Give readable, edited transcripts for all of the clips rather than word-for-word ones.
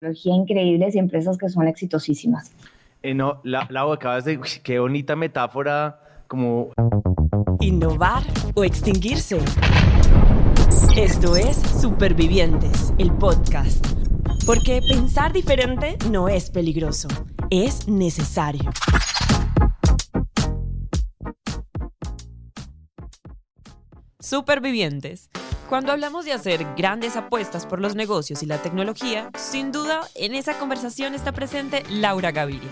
tecnología increíbles y empresas que son exitosísimas. No, Lau, acabas de... Uy, qué bonita metáfora, como... Innovar o extinguirse. Esto es Supervivientes, el podcast. Porque pensar diferente no es peligroso, es necesario. Supervivientes. Cuando hablamos de hacer grandes apuestas por los negocios y la tecnología, sin duda, en esa conversación está presente Laura Gaviria.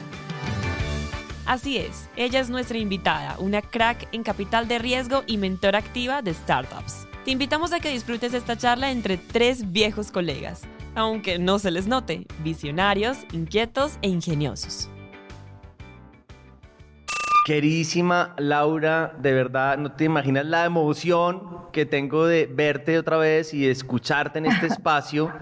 Así es, ella es nuestra invitada, una crack en capital de riesgo y mentora activa de startups. Te invitamos a que disfrutes esta charla entre tres viejos colegas, aunque no se les note, visionarios, inquietos e ingeniosos. Queridísima Laura, de verdad, no te imaginas la emoción que tengo de verte otra vez y de escucharte en este espacio.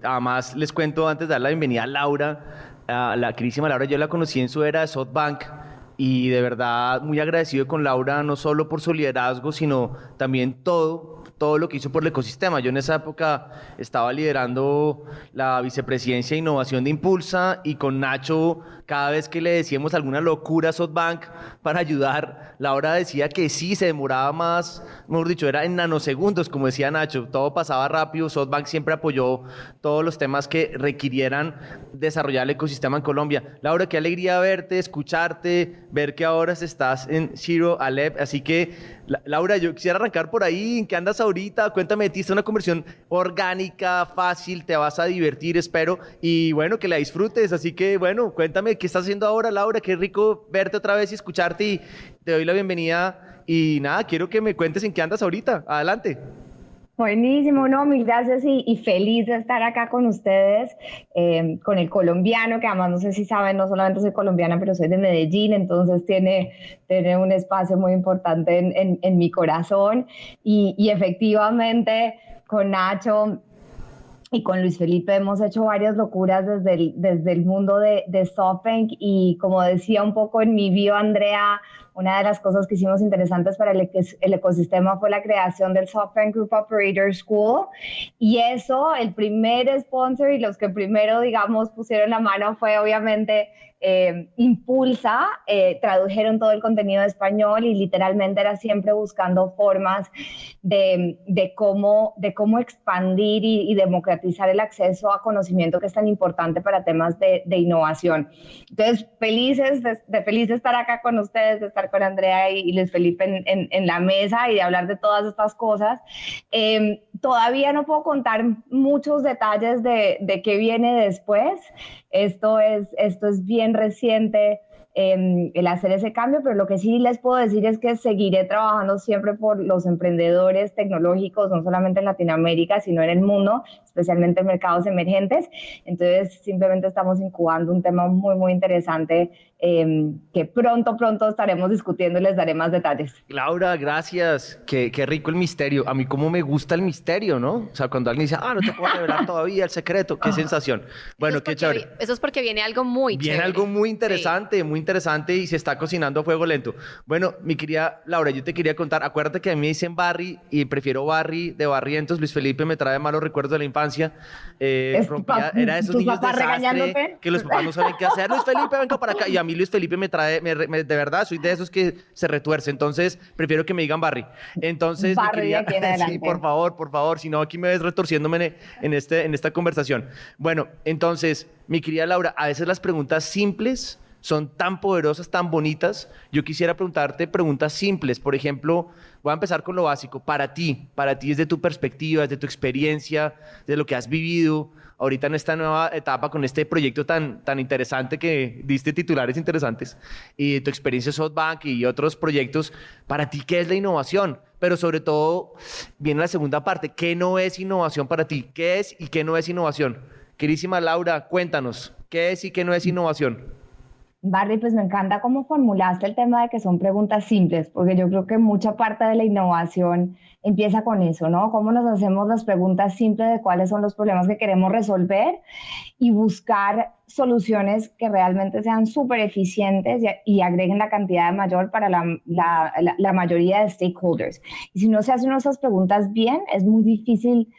Además, les cuento antes de dar la bienvenida a Laura, a la queridísima Laura, yo la conocí en su era de SoftBank y de verdad muy agradecido con Laura, no solo por su liderazgo, sino también todo lo que hizo por el ecosistema. Yo en esa época estaba liderando la vicepresidencia de innovación de Impulsa y con Nacho, cada vez que le decíamos alguna locura a SoftBank para ayudar, Laura decía que sí, se demoraba más, mejor dicho, era en nanosegundos, como decía Nacho, todo pasaba rápido. SoftBank siempre apoyó todos los temas que requirieran desarrollar el ecosistema en Colombia. Laura, qué alegría verte, escucharte, ver que ahora estás en Zero Alep, así que Laura, yo quisiera arrancar por ahí. ¿En qué andas ahorita? Cuéntame de ti. Es una conversión orgánica, fácil, te vas a divertir, espero. Y bueno, que la disfrutes. Así que bueno, cuéntame qué estás haciendo ahora, Laura. Qué rico verte otra vez y escucharte. Y te doy la bienvenida. Y nada, quiero que me cuentes en qué andas ahorita. Adelante. Buenísimo, no, mil gracias y feliz de estar acá con ustedes, con el colombiano, que además no sé si saben, no solamente soy colombiana, pero soy de Medellín, entonces tiene un espacio muy importante en mi corazón y efectivamente con Nacho y con Luis Felipe hemos hecho varias locuras desde el mundo de SoftBank y como decía un poco en mi bio, Andrea, una de las cosas que hicimos interesantes para el ecosistema fue la creación del SoftBank Group Operator School y eso, el primer sponsor y los que primero, digamos, pusieron la mano fue obviamente Impulsa, tradujeron todo el contenido de español y literalmente era siempre buscando formas de cómo expandir y democratizar el acceso a conocimiento que es tan importante para temas de innovación. Entonces, feliz de estar acá con ustedes, de estar con Andrea y Luis Felipe en la mesa y de hablar de todas estas cosas. Todavía no puedo contar muchos detalles de qué viene después. Esto es bien reciente, el hacer ese cambio, pero lo que sí les puedo decir es que seguiré trabajando siempre por los emprendedores tecnológicos, no solamente en Latinoamérica, sino en el mundo, especialmente en mercados emergentes. Entonces, simplemente estamos incubando un tema muy, muy interesante que pronto estaremos discutiendo y les daré más detalles. Laura, gracias. Qué rico el misterio. A mí cómo me gusta el misterio, ¿no? O sea, cuando alguien dice, no te puedo revelar todavía el secreto, qué sensación. Bueno, qué chévere. Eso es porque viene algo muy chévere. Viene algo muy interesante, sí. Muy interesante y se está cocinando a fuego lento. Bueno, mi querida Laura, yo te quería contar, acuérdate que a mí me dicen Barry y prefiero Barry de Barrientos. Luis Felipe me trae malos recuerdos de la infancia. Era de esos niños desastre que los papás no saben qué hacer. Luis Felipe, venga para acá. Y a mí Luis Felipe me trae, de verdad, soy de esos que se retuerce. Entonces, prefiero que me digan Barry. Entonces, Barry, mi querida, sí, por favor, si no, aquí me ves retorciéndome en esta conversación. Bueno, entonces, mi querida Laura, a veces las preguntas simples son tan poderosas, tan bonitas. Yo quisiera preguntarte preguntas simples. Por ejemplo, voy a empezar con lo básico. Para ti desde tu perspectiva, desde tu experiencia, de lo que has vivido ahorita en esta nueva etapa con este proyecto tan interesante que diste titulares interesantes y tu experiencia en SoftBank y otros proyectos, para ti, ¿qué es la innovación? Pero sobre todo, viene la segunda parte. ¿Qué no es innovación para ti? ¿Qué es y qué no es innovación? Queridísima Laura, cuéntanos, ¿qué es y qué no es innovación? Barry, pues me encanta cómo formulaste el tema de que son preguntas simples, porque yo creo que mucha parte de la innovación empieza con eso, ¿no? Cómo nos hacemos las preguntas simples de cuáles son los problemas que queremos resolver y buscar soluciones que realmente sean súper eficientes y agreguen la cantidad mayor para la mayoría de stakeholders. Y si no se hacen esas preguntas bien, es muy difícil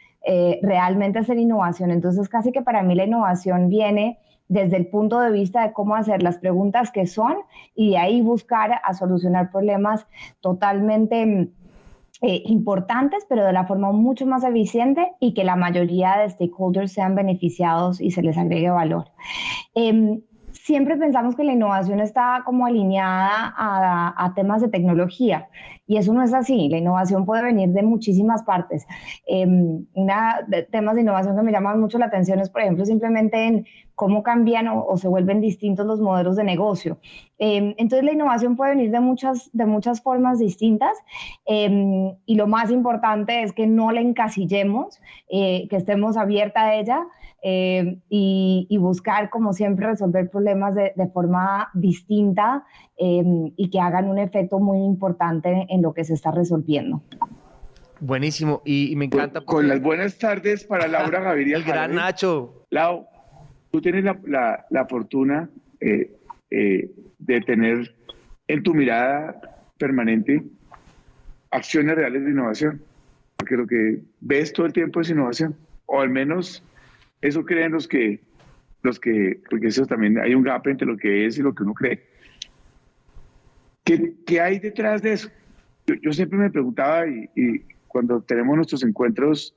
realmente hacer innovación. Entonces, casi que para mí la innovación viene desde el punto de vista de cómo hacer las preguntas que son y de ahí buscar a solucionar problemas totalmente importantes, pero de la forma mucho más eficiente y que la mayoría de stakeholders sean beneficiados y se les agregue valor. Siempre pensamos que la innovación está como alineada a temas de tecnología y eso no es así. La innovación puede venir de muchísimas partes. Temas de innovación que me llaman mucho la atención es, por ejemplo, simplemente en cómo cambian o se vuelven distintos los modelos de negocio. Entonces, la innovación puede venir de muchas formas distintas y lo más importante es que no la encasillemos, que estemos abiertas a ella y buscar, como siempre, resolver problemas de forma distinta y que hagan un efecto muy importante en lo que se está resolviendo. Buenísimo, y me encanta. Con las buenas tardes para Laura Gaviria. El gran Nacho. Lau, tú tienes la fortuna de tener en tu mirada permanente acciones reales de innovación, porque lo que ves todo el tiempo es innovación, o al menos eso creen los que porque eso también hay un gap entre lo que es y lo que uno cree. ¿Qué hay detrás de eso? Yo siempre me preguntaba y cuando tenemos nuestros encuentros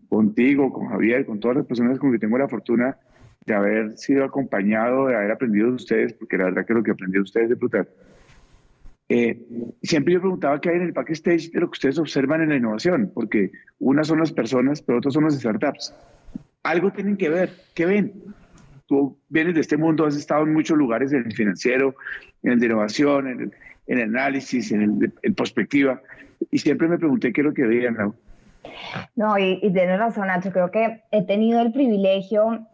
contigo, con Javier, con todas las personas con que tengo la fortuna de haber sido acompañado, de haber aprendido de ustedes, porque la verdad que lo que aprendí de ustedes es brutal. Siempre yo preguntaba qué hay en el backstage de lo que ustedes observan en la innovación, porque unas son las personas, pero otras son las startups. Algo tienen que ver. ¿Qué ven? Tú vienes de este mundo, has estado en muchos lugares, en el financiero, en el de innovación, en el análisis, en perspectiva, y siempre me pregunté qué es lo que veían, ¿no? No, y tienes razón, Nacho. Creo que he tenido el privilegio,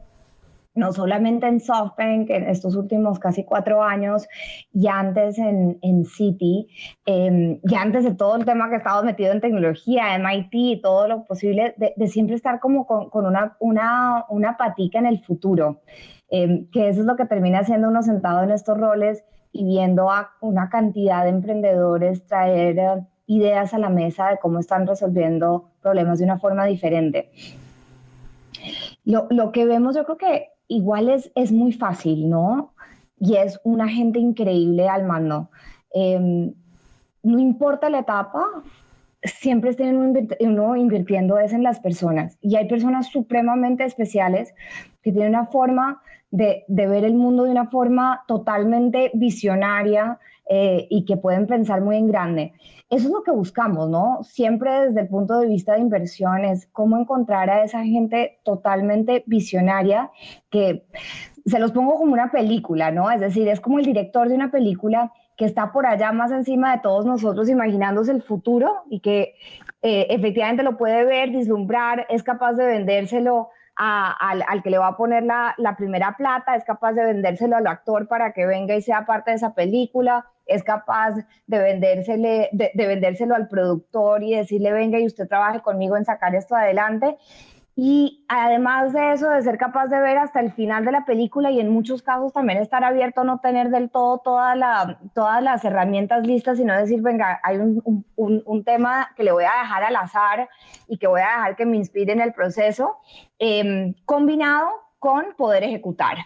no solamente en SoftBank, en estos últimos casi 4 años, y antes en Citi, y antes de todo el tema que he estado metido en tecnología, MIT y todo lo posible, de siempre estar como con una patica en el futuro, que eso es lo que termina siendo uno sentado en estos roles y viendo a una cantidad de emprendedores traer ideas a la mesa de cómo están resolviendo problemas de una forma diferente. Lo que vemos, yo creo que igual es muy fácil, ¿no? Y es una gente increíble al mando. No importa la etapa, siempre está uno invirtiendo en las personas. Y hay personas supremamente especiales que tienen una forma de ver el mundo de una forma totalmente visionaria y que pueden pensar muy en grande. Eso es lo que buscamos, ¿no? Siempre desde el punto de vista de inversión es cómo encontrar a esa gente totalmente visionaria que se los pongo como una película, ¿no? Es decir, es como el director de una película que está por allá más encima de todos nosotros imaginándose el futuro y que efectivamente lo puede ver, vislumbrar, es capaz de vendérselo al que le va a poner la primera plata, es capaz de vendérselo al actor para que venga y sea parte de esa película, es capaz de vendérselo al productor y decirle, venga y usted trabaje conmigo en sacar esto adelante. Y además de eso, de ser capaz de ver hasta el final de la película y en muchos casos también estar abierto a no tener del todo todas las herramientas listas, sino decir, venga, hay un tema que le voy a dejar al azar y que voy a dejar que me inspire en el proceso, combinado con poder ejecutar.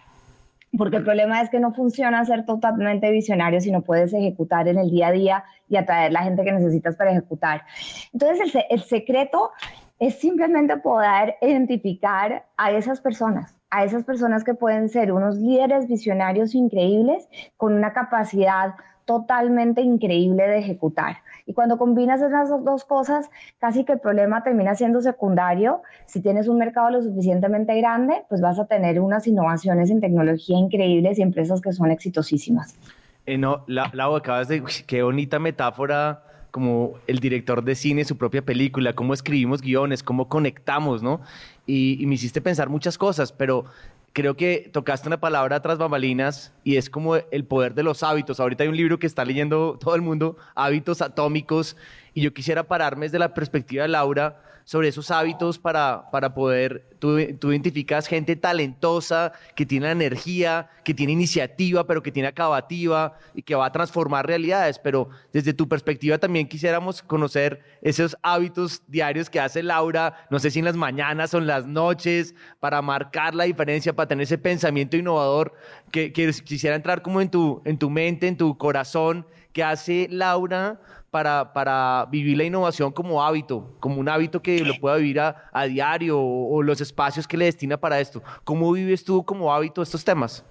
Porque el problema es que no funciona ser totalmente visionario si no puedes ejecutar en el día a día y atraer la gente que necesitas para ejecutar. Entonces, el secreto es simplemente poder identificar a esas personas que pueden ser unos líderes visionarios increíbles con una capacidad totalmente increíble de ejecutar. Y cuando combinas esas dos cosas, casi que el problema termina siendo secundario. Si tienes un mercado lo suficientemente grande, pues vas a tener unas innovaciones en tecnología increíbles y empresas que son exitosísimas. No, Lau, acabas de... Qué bonita metáfora, como el director de cine, su propia película, cómo escribimos guiones, cómo conectamos, ¿no? Y me hiciste pensar muchas cosas, pero creo que tocaste una palabra tras bambalinas y es como el poder de los hábitos. Ahorita hay un libro que está leyendo todo el mundo, Hábitos Atómicos, y yo quisiera pararme desde la perspectiva de Laura sobre esos hábitos para poder tú identificas gente talentosa, que tiene energía, que tiene iniciativa, pero que tiene acabativa y que va a transformar realidades. Pero desde tu perspectiva también quisiéramos conocer esos hábitos diarios que hace Laura, no sé si en las mañanas o en las noches, para marcar la diferencia, para tener ese pensamiento innovador, que quisiera entrar como en tu mente, en tu corazón, que hace Laura para vivir la innovación como hábito, como un hábito que lo pueda vivir a diario o los espacios que le destina para esto. ¿Cómo vives tú como hábito estos temas?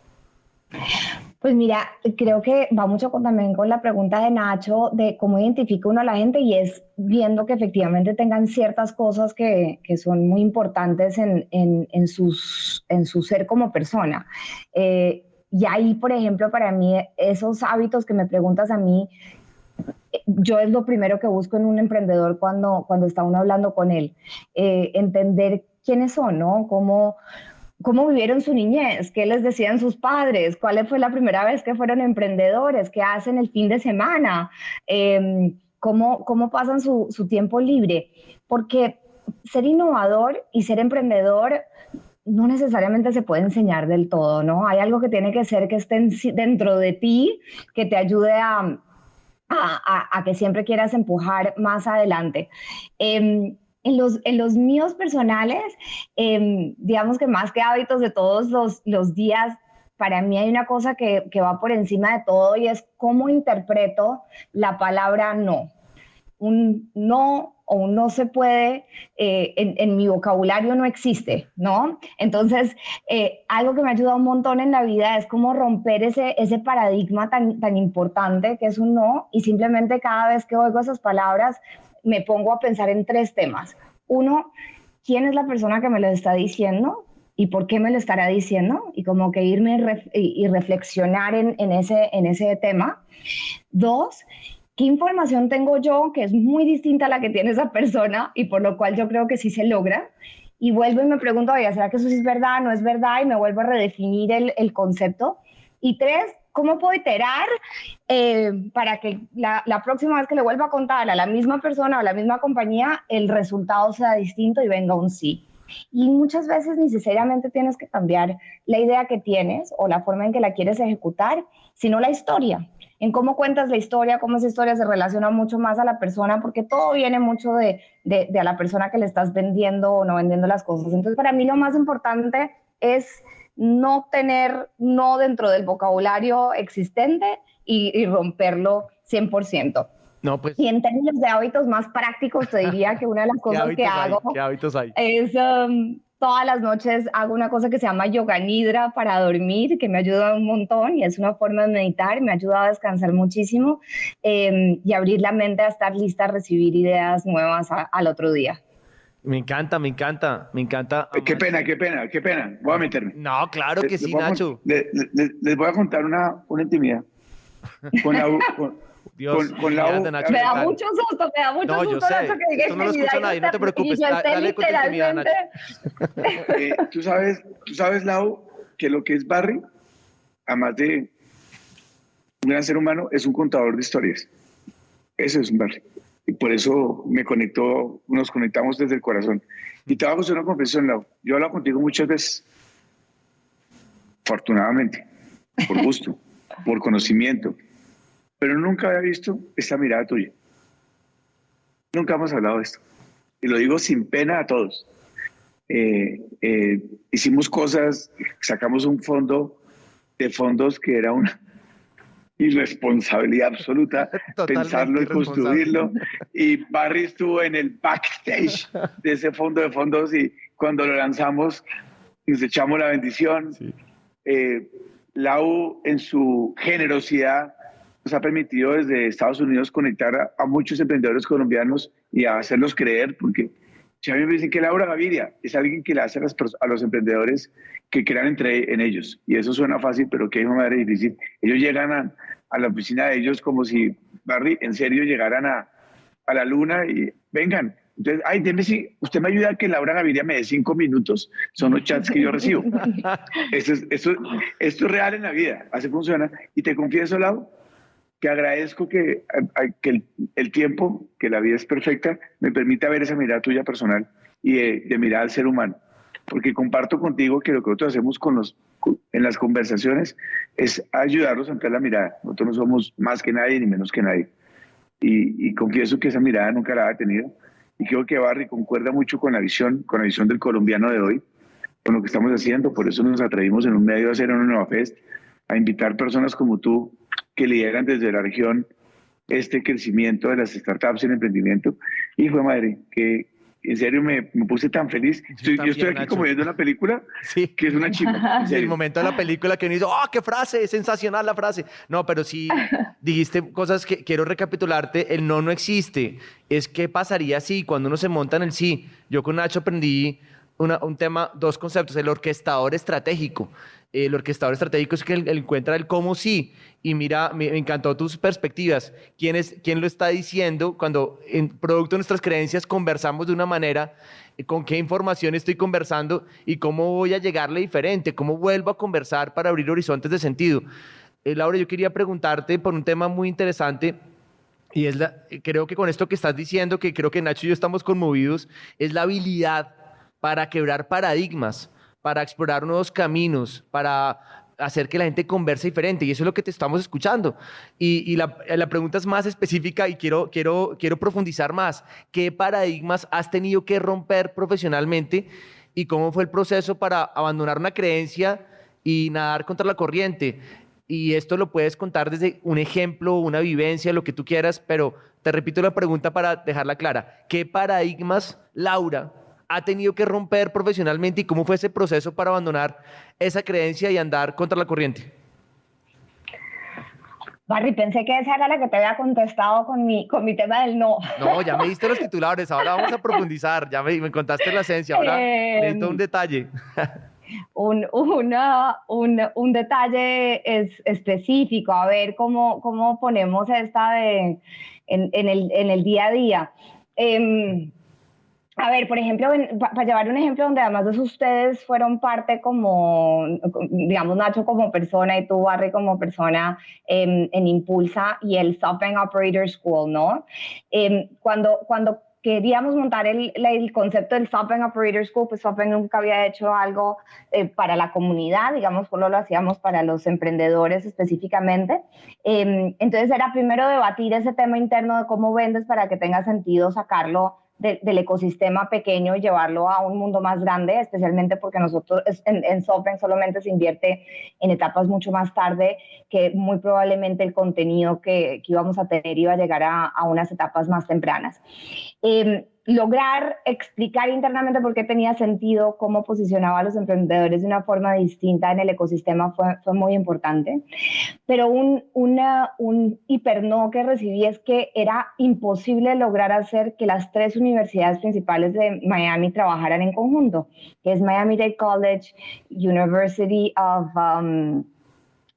Pues mira, creo que va mucho también con la pregunta de Nacho de cómo identifica uno a la gente, y es viendo que efectivamente tengan ciertas cosas que son muy importantes en su ser como persona. Y ahí, por ejemplo, para mí, esos hábitos que me preguntas a mí, yo es lo primero que busco en un emprendedor cuando está uno hablando con él. Entender quiénes son, ¿no? ¿Cómo vivieron su niñez? ¿Qué les decían sus padres? ¿Cuál fue la primera vez que fueron emprendedores? ¿Qué hacen el fin de semana? ¿Cómo pasan su tiempo libre? Porque ser innovador y ser emprendedor no necesariamente se puede enseñar del todo, ¿no? Hay algo que tiene que ser que esté dentro de ti, que te ayude a que siempre quieras empujar más adelante. En los míos personales, digamos que más que hábitos de todos los días, para mí hay una cosa que va por encima de todo, y es cómo interpreto la palabra no. Un no o un no se puede, en mi vocabulario no existe, ¿no? Entonces, algo que me ha ayudado un montón en la vida es cómo romper ese paradigma tan importante que es un no, y simplemente cada vez que oigo esas palabras me pongo a pensar en 3 temas. 1, ¿quién es la persona que me lo está diciendo? ¿Y por qué me lo estará diciendo? Y como que irme y reflexionar en ese tema. 2, ¿qué información tengo yo que es muy distinta a la que tiene esa persona y por lo cual yo creo que sí se logra? Y vuelvo y me pregunto, oye, ¿será que eso sí es verdad, no es verdad? Y me vuelvo a redefinir el concepto. Y 3, ¿cómo puedo iterar para que la próxima vez que le vuelva a contar a la misma persona o a la misma compañía, el resultado sea distinto y venga un sí? Y muchas veces necesariamente tienes que cambiar la idea que tienes o la forma en que la quieres ejecutar, sino la historia. En cómo cuentas la historia, cómo esa historia se relaciona mucho más a la persona, porque todo viene mucho de a la persona que le estás vendiendo o no vendiendo las cosas. Entonces, para mí lo más importante es no tener no dentro del vocabulario existente y romperlo 100%. No, pues, Y en términos de hábitos más prácticos, te diría que una de las cosas que hago ¿qué hábitos hay? es todas las noches hago una cosa que se llama yoga nidra para dormir, que me ayuda un montón y es una forma de meditar, me ayuda a descansar muchísimo y abrir la mente a estar lista a recibir ideas nuevas al otro día. Me encanta. Qué pena. Voy a meterme. No, claro que sí, Nacho. Les voy a contar una intimidad. Dios, con la U. Me da mucho susto, No, yo sé. Nacho, que diga Esto no lo escucha nadie, no te preocupes. Dale con tu intimidad, Nacho. Tú sabes, Lau, que lo que es Barry, además de un gran ser humano, es un contador de historias. Eso es un Barry. Y por eso nos conectamos desde el corazón. Y te voy a hacer una confesión, Lau. Yo he hablado contigo muchas veces, afortunadamente, por gusto, por conocimiento, pero nunca había visto esta mirada tuya. Nunca hemos hablado de esto. Y lo digo sin pena a todos. Hicimos cosas, sacamos un fondo de fondos que era una irresponsabilidad absoluta pensarlo y construirlo. Y Barry estuvo en el backstage de ese fondo de fondos y cuando lo lanzamos nos echamos la bendición. Sí. Lau, en su generosidad, nos ha permitido desde Estados Unidos conectar a muchos emprendedores colombianos y a hacerlos creer, porque si a mí me dicen que Laura Gaviria es alguien que le hace a los emprendedores que crean en ellos, y eso suena fácil, pero que es una manera difícil. Ellos llegan a la oficina de ellos como si, Barry, en serio llegaran a la luna y vengan. Entonces, deme si usted me ayuda a que Laura Gaviria me dé 5 minutos, son los chats que yo recibo. Esto es real en la vida, así funciona. Y te confieso, Lau, que agradezco que el tiempo, que la vida es perfecta, me permita ver esa mirada tuya personal y de mirar al ser humano. porque comparto contigo que lo que nosotros hacemos en las conversaciones es ayudarlos a ampliar la mirada. Nosotros no somos más que nadie ni menos que nadie. Y confieso que esa mirada nunca la había tenido. Y creo que Barry concuerda mucho con la visión del colombiano de hoy, con lo que estamos haciendo. Por eso nos atrevimos en un medio a hacer una nueva fest, a invitar personas como tú que lideran desde la región este crecimiento de las startups y el emprendimiento. Y fue madre, que en serio me puse tan feliz. Yo estoy aquí, Nacho, como viendo una película, sí, que es una chimba. Sí, el momento de la película que uno dice, ¡oh, qué frase! Sensacional la frase. No, pero sí dijiste cosas que quiero recapitularte. El no existe. Es qué pasaría si cuando uno se monta en el sí. Yo con Nacho aprendí un tema, dos conceptos. El orquestador estratégico. El orquestador estratégico es que él encuentra el cómo sí. Y mira, me encantó tus perspectivas. ¿Quién lo está diciendo? Cuando en producto de nuestras creencias conversamos de una manera, con qué información estoy conversando y cómo voy a llegarle diferente, cómo vuelvo a conversar para abrir horizontes de sentido. Laura, yo quería preguntarte por un tema muy interesante. Y creo que con esto que estás diciendo, que creo que Nacho y yo estamos conmovidos, es la habilidad para quebrar paradigmas, para explorar nuevos caminos, para hacer que la gente converse diferente, y eso es lo que te estamos escuchando. Y la pregunta es más específica y quiero profundizar más. ¿Qué paradigmas has tenido que romper profesionalmente y cómo fue el proceso para abandonar una creencia y nadar contra la corriente? Y esto lo puedes contar desde un ejemplo, una vivencia, lo que tú quieras, pero te repito la pregunta para dejarla clara. ¿Qué paradigmas, Laura, ha tenido que romper profesionalmente y cómo fue ese proceso para abandonar esa creencia y andar contra la corriente? Barry, pensé que esa era la que te había contestado con mi tema del no. No, ya me diste los titulares, ahora vamos a profundizar, ya me contaste la esencia, ahora necesito un detalle. Un detalle específico, a ver cómo ponemos esta en el día a día. A ver, por ejemplo, para llevar un ejemplo donde además de ustedes fueron parte como, digamos, Nacho como persona y tú, Barry, como persona en Impulsa y el SoftBank Operator School, ¿no? Cuando queríamos montar el concepto del SoftBank Operator School, pues SoftBank nunca había hecho algo para la comunidad, digamos, solo lo hacíamos para los emprendedores específicamente. Entonces era primero debatir ese tema interno de cómo vendes para que tenga sentido sacarlo del ecosistema pequeño y llevarlo a un mundo más grande, especialmente porque nosotros en SoftBank solamente se invierte en etapas mucho más tarde, que muy probablemente el contenido que íbamos a tener iba a llegar a unas etapas más tempranas. Lograr explicar internamente por qué tenía sentido, cómo posicionaba a los emprendedores de una forma distinta en el ecosistema fue muy importante. Pero un hiperno que recibí es que era imposible lograr hacer que las tres universidades principales de Miami trabajaran en conjunto, que es Miami-Dade College, University of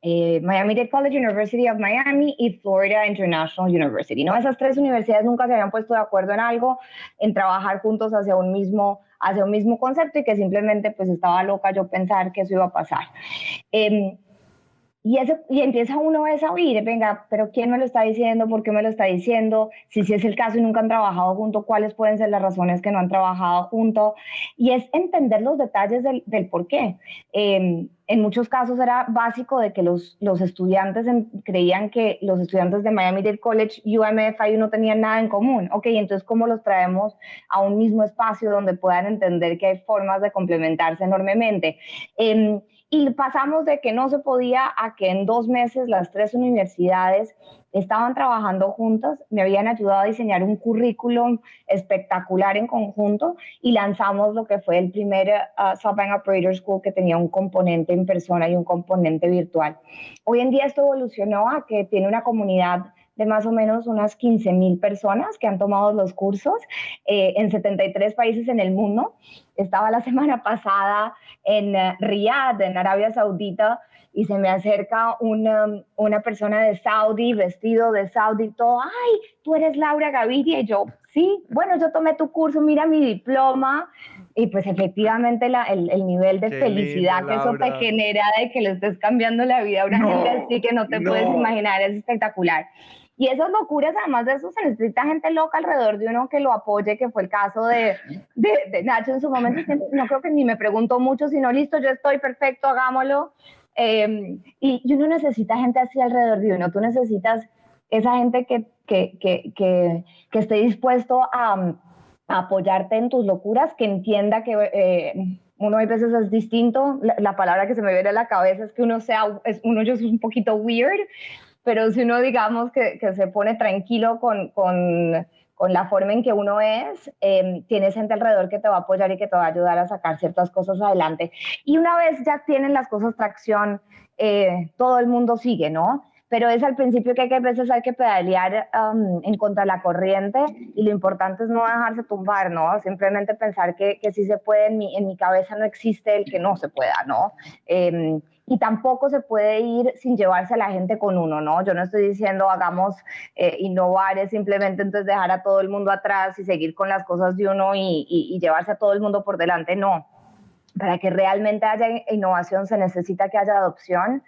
Miami-Dade College, University of Miami y Florida International University, ¿no? Esas tres universidades nunca se habían puesto de acuerdo en algo, en trabajar juntos hacia un mismo concepto, y que simplemente pues estaba loca yo pensar que eso iba a pasar. Y empieza uno a oír, venga, pero ¿quién me lo está diciendo? ¿Por qué me lo está diciendo? Si es el caso y nunca han trabajado juntos, ¿cuáles pueden ser las razones que no han trabajado juntos? Y es entender los detalles del por qué. En muchos casos era básico de que los estudiantes creían que los estudiantes de Miami-Dade College, UMFIU, no tenían nada en común. Ok, entonces, ¿cómo los traemos a un mismo espacio donde puedan entender que hay formas de complementarse enormemente? Y pasamos de que no se podía a que en 2 meses las tres universidades estaban trabajando juntas, me habían ayudado a diseñar un currículum espectacular en conjunto y lanzamos lo que fue el primer SoftBank Operator School que tenía un componente en persona y un componente virtual. Hoy en día esto evolucionó a que tiene una comunidad de más o menos unas 15,000 personas que han tomado los cursos en 73 países en el mundo. Estaba la semana pasada en Riyadh, en Arabia Saudita, y se me acerca una persona de Saudi, vestido de Saudi, todo, ¡ay, tú eres Laura Gaviria! Y yo, sí, bueno, yo tomé tu curso, mira mi diploma. Y pues efectivamente el nivel de felicidad lindo, que eso te genera de que le estés cambiando la vida a una gente así que no te puedes imaginar, es espectacular. Y esas locuras, además de eso, se necesita gente loca alrededor de uno que lo apoye, que fue el caso de Nacho en su momento. No creo que ni me preguntó mucho, sino listo, yo estoy perfecto, hagámoslo. Y uno necesita gente así alrededor de uno. Tú necesitas esa gente que esté dispuesto a apoyarte en tus locuras, que entienda que uno a veces es distinto. La palabra que se me viene a la cabeza es que uno es un poquito weird, pero si uno, digamos, que se pone tranquilo con la forma en que uno es, tienes gente alrededor que te va a apoyar y que te va a ayudar a sacar ciertas cosas adelante. Y una vez ya tienen las cosas tracción, todo el mundo sigue, ¿no? Pero es al principio que a veces hay que pedalear en contra de la corriente, y lo importante es no dejarse tumbar, ¿no? Simplemente pensar que sí se puede. En mi cabeza no existe el que no se pueda, ¿no? Y tampoco se puede ir sin llevarse a la gente con uno, ¿no? Yo no estoy diciendo hagamos innovar, es simplemente entonces dejar a todo el mundo atrás y seguir con las cosas de uno y llevarse a todo el mundo por delante, no. Para que realmente haya innovación se necesita que haya adopción.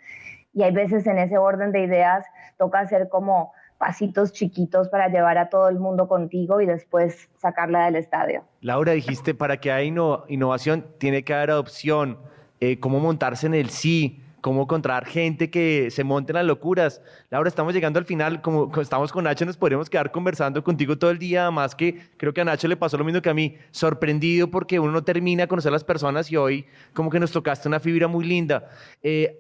Y hay veces en ese orden de ideas toca hacer como pasitos chiquitos para llevar a todo el mundo contigo y después sacarla del estadio. Laura, dijiste, para que haya innovación tiene que haber adopción. ¿Cómo montarse en el sí? ¿Cómo encontrar gente que se monte en las locuras? Laura, estamos llegando al final. Como estamos con Nacho, nos podríamos quedar conversando contigo todo el día, más que creo que a Nacho le pasó lo mismo que a mí, sorprendido porque uno no termina de conocer a las personas, y hoy como que nos tocaste una fibra muy linda.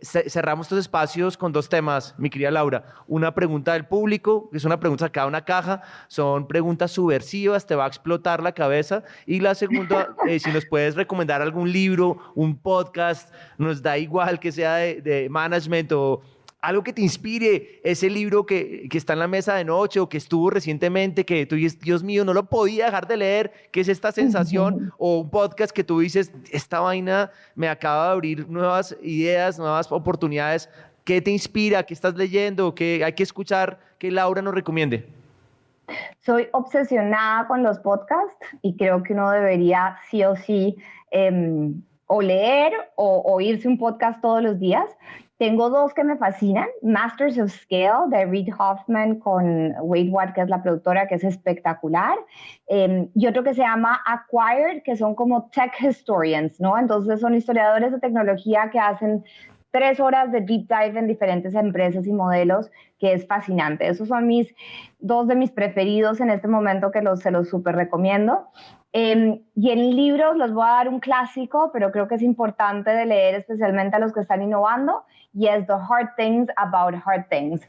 Cerramos estos espacios con 2 temas, mi querida Laura. Una pregunta del público, que es una pregunta sacada de una caja, son preguntas subversivas, te va a explotar la cabeza. Y la segunda, si nos puedes recomendar algún libro, un podcast, nos da igual que sea de management o algo que te inspire, ese libro que está en la mesa de noche o que estuvo recientemente, que tú dices, Dios mío, no lo podía dejar de leer, ¿qué es esta sensación? O un podcast que tú dices, esta vaina me acaba de abrir nuevas ideas, nuevas oportunidades. ¿Qué te inspira? ¿Qué estás leyendo? ¿Qué hay que escuchar que Laura nos recomiende? Soy obsesionada con los podcasts y creo que uno debería sí o sí o leer o oírse un podcast todos los días. Tengo 2 que me fascinan: Masters of Scale, de Reid Hoffman, con Wade Watt, que es la productora, que es espectacular. Y otro que se llama Acquired, que son como tech historians, ¿no? Entonces son historiadores de tecnología que hacen 3 horas de deep dive en diferentes empresas y modelos, que es fascinante. Esos son 2 de mis preferidos en este momento, que se los súper recomiendo. Y en libros les voy a dar un clásico, pero creo que es importante de leer, especialmente a los que están innovando, y es The Hard Things About Hard Things.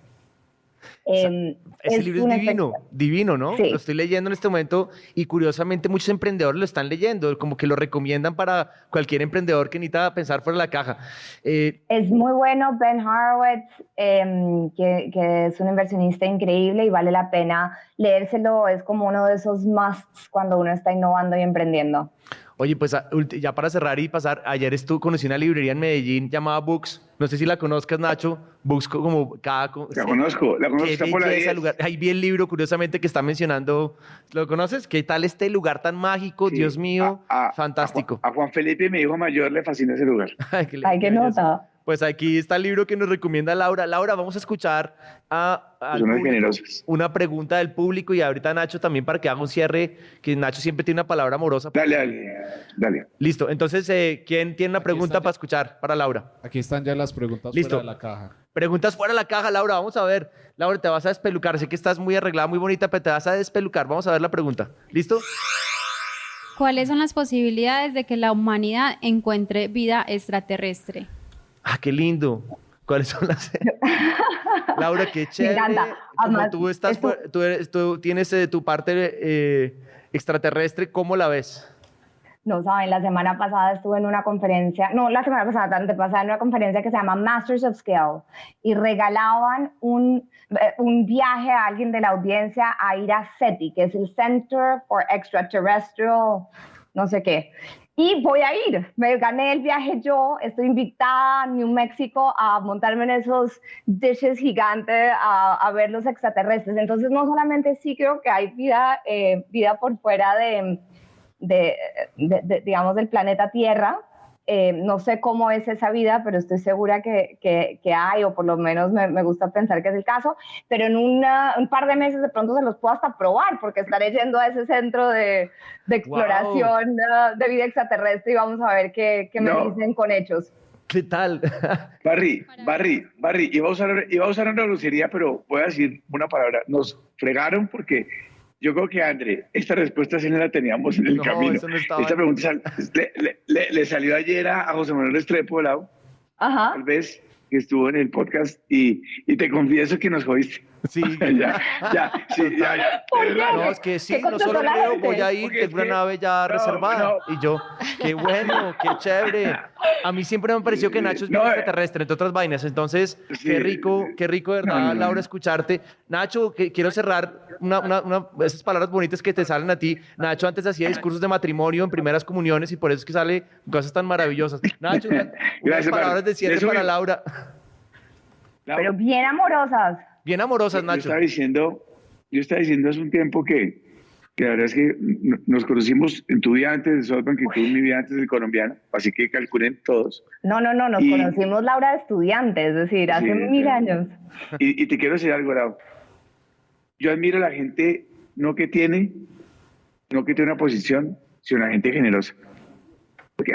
Ese libro es divino, ¿no? Sí. Lo estoy leyendo en este momento y curiosamente muchos emprendedores lo están leyendo, como que lo recomiendan para cualquier emprendedor que necesita pensar fuera de la caja. Es muy bueno. Ben Horowitz, que es un inversionista increíble y vale la pena leérselo, es como uno de esos musts cuando uno está innovando y emprendiendo. Oye, pues ya para cerrar y pasar, ayer conocí una librería en Medellín llamada Books. No sé si la conozcas, Nacho. Books como cada... La conozco, está por ahí. Ahí vi el libro, curiosamente, que está mencionando. ¿Lo conoces? ¿Qué tal este lugar tan mágico? Sí. Dios mío, fantástico. A Juan Felipe, mi hijo mayor, le fascina ese lugar. Ay, qué nota. Pues aquí está el libro que nos recomienda Laura. Laura, vamos a escuchar una pregunta del público, y ahorita Nacho también, para que haga un cierre, que Nacho siempre tiene una palabra amorosa. Dale. Listo, entonces, ¿quién tiene una pregunta para escuchar para Laura? Aquí están ya las preguntas. Listo. Fuera de la caja. Preguntas fuera de la caja, Laura, vamos a ver. Laura, te vas a despelucar. Sé que estás muy arreglada, muy bonita, pero te vas a despelucar. Vamos a ver la pregunta. ¿Listo? ¿Cuáles son las posibilidades de que la humanidad encuentre vida extraterrestre? ¡Ah, qué lindo! ¿Cuáles son las...? Laura, qué chévere. Me encanta. Como tú tienes tu parte extraterrestre, ¿cómo la ves? No saben, la semana pasada estuve en una conferencia, no, la semana pasada, antepasada, en una conferencia que se llama Masters of Scale, y regalaban un viaje a alguien de la audiencia a ir a SETI, que es el Center for Extraterrestrial, no sé qué. Y voy a ir, me gané el viaje yo, estoy invitada a New Mexico a montarme en esos dishes gigantes, a ver los extraterrestres. Entonces, no solamente sí creo que hay vida por fuera digamos, del planeta Tierra, No sé cómo es esa vida, pero estoy segura que hay, o por lo menos me gusta pensar que es el caso, pero en un par de meses de pronto se los puedo hasta probar, porque estaré yendo a ese centro de exploración de vida extraterrestre y vamos a ver qué me dicen con hechos. ¿Qué tal? Barry, iba a usar una grosería, pero voy a decir una palabra. Nos fregaron porque yo creo que, André, esta respuesta sí no la teníamos en el camino. Esta pregunta le salió ayer a José Manuel Restrepo, tal vez, que estuvo en el podcast, y te confieso que nos jodiste. Sí. ya. No, es que sí, no solo creo, voy a ir, tengo una nave ya reservada. Y yo, qué bueno, qué chévere. A mí siempre me pareció que Nacho es bien extraterrestre, entre otras vainas. Entonces, sí, qué rico, de verdad, Laura, escucharte. Nacho, quiero cerrar esas palabras bonitas que te salen a ti. Nacho antes hacía discursos de matrimonio en primeras comuniones y por eso es que sale cosas tan maravillosas. Nacho, unas palabras de cierre para Laura. Pero bien amorosas. Bien amorosas, Nacho. Yo estaba diciendo hace un tiempo que la verdad es que nos conocimos en tu vida antes de SoftBank y tú en mi vida antes del colombiano, así que calculen todos. No, nos conocimos, Laura, de estudiante, es decir, hace 1000 años. Y te quiero decir algo, Laura. Yo admiro a la gente no que tiene una posición, sino a la gente generosa. Porque,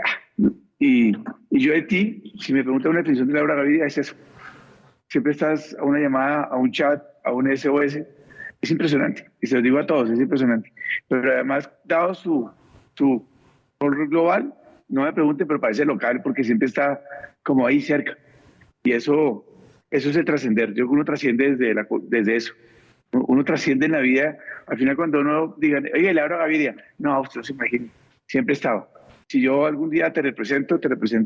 y yo de ti, si me preguntan una definición de Laura Gaviria, es eso. Siempre estás a una llamada, a un chat, a un SOS. Es impresionante. Y se lo digo a todos, es impresionante. Pero además, dado su rol global, no me pregunten, pero parece local, porque siempre está como ahí cerca. Y eso es el trascender. Yo creo que uno trasciende desde eso. Uno trasciende en la vida. Al final, cuando uno diga, oye, Laura Gaviria, no, usted no se imagina. Siempre he estado. Si yo algún día te represento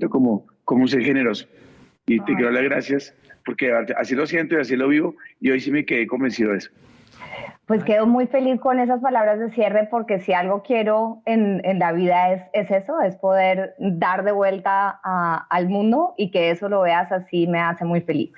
como un ser generoso. Y te quiero dar las gracias, porque así lo siento y así lo vivo, y hoy sí me quedé convencido de eso. Pues quedo muy feliz con esas palabras de cierre, porque si algo quiero en la vida es eso, es poder dar de vuelta al mundo, y que eso lo veas así me hace muy feliz.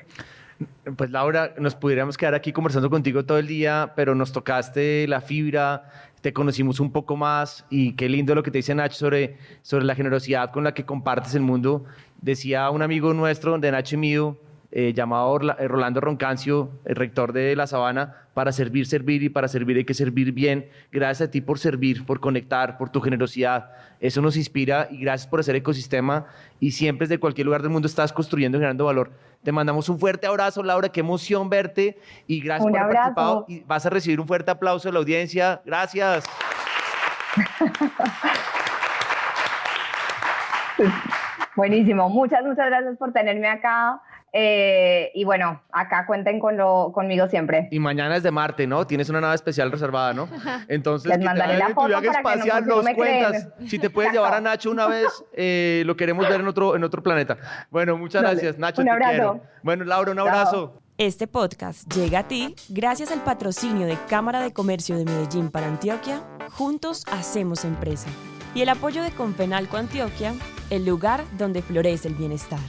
Pues Laura, nos pudiéramos quedar aquí conversando contigo todo el día, pero nos tocaste la fibra, te conocimos un poco más, y qué lindo lo que te dice Nacho sobre la generosidad con la que compartes el mundo. Decía un amigo nuestro de Nacho y mío, llamado Rolando Roncancio, el rector de La Sabana, para servir, y para servir hay que servir bien. Gracias a ti por servir, por conectar, por tu generosidad. Eso nos inspira, y gracias por hacer ecosistema, y siempre desde cualquier lugar del mundo estás construyendo y generando valor. Te mandamos un fuerte abrazo, Laura, qué emoción verte, y gracias por haber participado, y vas a recibir un fuerte aplauso de la audiencia. Gracias. Buenísimo, muchas gracias por tenerme acá. Y bueno, acá cuenten conmigo siempre. Y mañana es de Marte, ¿no? Tienes una nave especial reservada, ¿no? Entonces, les mandaré la foto para espacial, que no nos cuentas. creen. Si te puedes llevar a Nacho una vez, lo queremos ver en otro planeta. Bueno, muchas gracias, Nacho. Un abrazo. Te quiero. Bueno, Laura, un abrazo. Chao. Este podcast llega a ti gracias al patrocinio de Cámara de Comercio de Medellín para Antioquia. Juntos hacemos empresa. Y el apoyo de Confenalco Antioquia, el lugar donde florece el bienestar.